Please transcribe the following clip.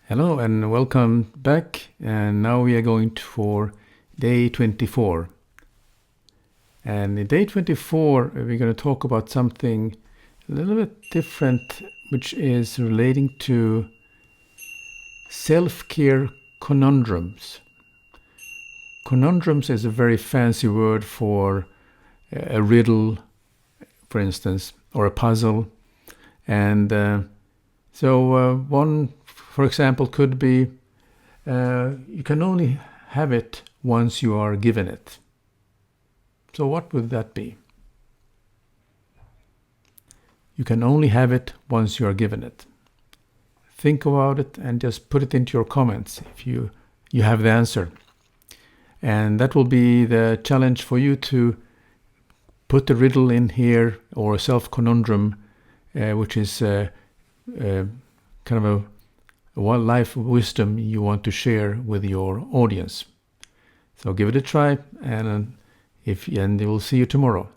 Hello and welcome back. And now we are going for day 24. And in day 24, we're going to talk about something a little bit different, which is relating to self-care conundrums. Conundrums is a very fancy word for a riddle, for instance, or a puzzle. And one, for example, could be you can only have it once you are given it. So what would that be? You can only have it once you are given it. Think about it and just put it into your comments if you have the answer. And that will be the challenge for you to put the riddle in here, or a self-conundrum, which is kind of a life wisdom you want to share with your audience. So give it a try, and we'll see you tomorrow.